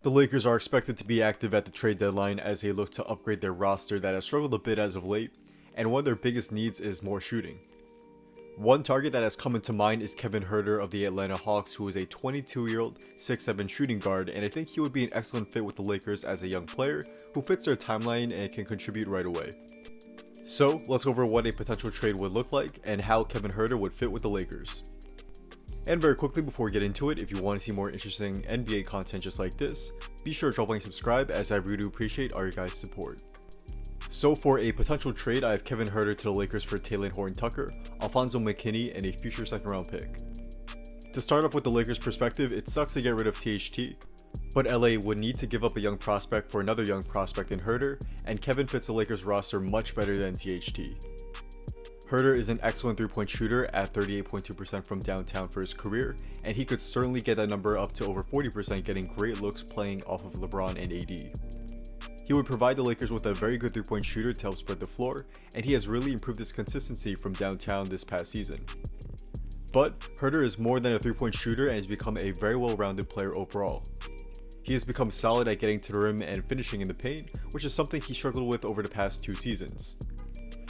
The Lakers are expected to be active at the trade deadline as they look to upgrade their roster that has struggled a bit as of late, and one of their biggest needs is more shooting. One target that has come into mind is Kevin Huerter of the Atlanta Hawks, who is a 22-year-old 6'7" shooting guard, and I think he would be an excellent fit with the Lakers as a young player who fits their timeline and can contribute right away. So let's go over what a potential trade would look like and how Kevin Huerter would fit with the Lakers. And very quickly before we get into it, if you want to see more interesting NBA content just like this, be sure to drop a like and subscribe, as I really do appreciate all your guys' support. So for a potential trade, I have Kevin Huerter to the Lakers for Talen Horton-Tucker, Alfonso McKinney, and a future second round pick. To start off with the Lakers' perspective, it sucks to get rid of THT, but LA would need to give up a young prospect for another young prospect in Huerter, and Kevin fits the Lakers roster much better than THT. Huerter is an excellent 3-point shooter at 38.2% from downtown for his career, and he could certainly get that number up to over 40%, getting great looks playing off of LeBron and AD. He would provide the Lakers with a very good 3-point shooter to help spread the floor, and he has really improved his consistency from downtown this past season. But Huerter is more than a 3-point shooter and has become a very well-rounded player overall. He has become solid at getting to the rim and finishing in the paint, which is something he struggled with over the past 2 seasons.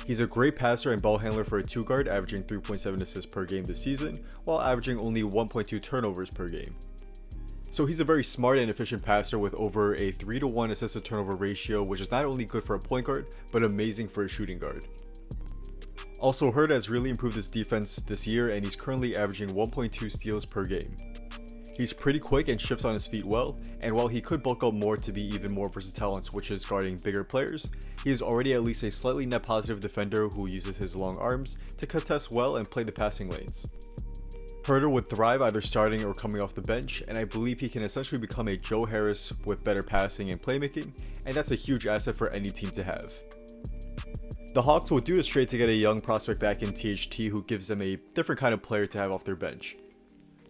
He's a great passer and ball handler for a 2-guard, averaging 3.7 assists per game this season, while averaging only 1.2 turnovers per game. So he's a very smart and efficient passer with over a 3-to-1 assist to turnover ratio, which is not only good for a point guard, but amazing for a shooting guard. Also, Huerter has really improved his defense this year, and he's currently averaging 1.2 steals per game. He's pretty quick and shifts on his feet well, and while he could bulk up more to be even more versatile on switches guarding bigger players, he is already at least a slightly net positive defender who uses his long arms to contest well and play the passing lanes. Huerter would thrive either starting or coming off the bench, and I believe he can essentially become a Joe Harris with better passing and playmaking, and that's a huge asset for any team to have. The Hawks would do this trade to get a young prospect back in THT who gives them a different kind of player to have off their bench.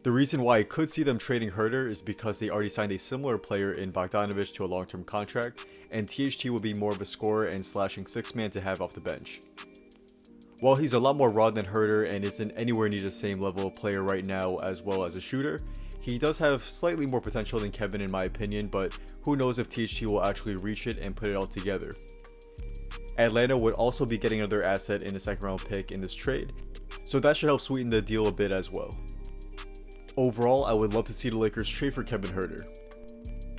The reason why I could see them trading Huerter is because they already signed a similar player in Bogdanovic to a long-term contract, and THT would be more of a scorer and slashing 6-man to have off the bench. While he's a lot more raw than Huerter and isn't anywhere near the same level of player right now as well as a shooter, he does have slightly more potential than Kevin in my opinion, but who knows if THT will actually reach it and put it all together. Atlanta would also be getting another asset in a second round pick in this trade, so that should help sweeten the deal a bit as well. Overall, I would love to see the Lakers trade for Kevin Huerter.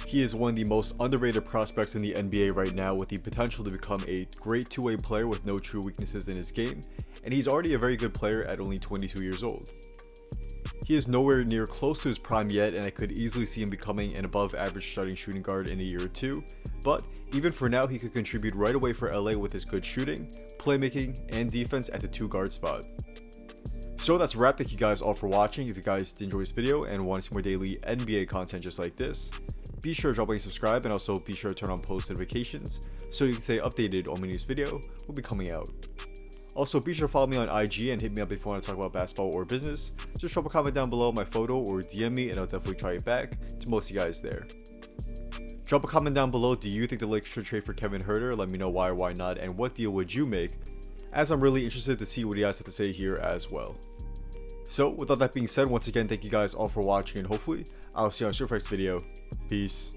He is one of the most underrated prospects in the NBA right now, with the potential to become a great two-way player with no true weaknesses in his game, and he's already a very good player at only 22 years old. He is nowhere near close to his prime yet, and I could easily see him becoming an above average starting shooting guard in a year or two, but even for now he could contribute right away for LA with his good shooting, playmaking, and defense at the 2-guard spot. So that's a wrap. Thank you guys all for watching. If you guys did enjoy this video and want to see more daily NBA content just like this, be sure to drop a subscribe, and also be sure to turn on post notifications so you can stay updated on my next video will be coming out. Also, be sure to follow me on IG and hit me up if you want to talk about basketball or business. Just drop a comment down below my photo or DM me and I'll definitely try it back to most of you guys there. Drop a comment down below, do you think the Lakers should trade for Kevin Huerter? Let me know why or why not, and what deal would you make, as I'm really interested to see what you guys have to say here as well. So with all that being said, once again, thank you guys all for watching, and hopefully I'll see you on your next video. Peace.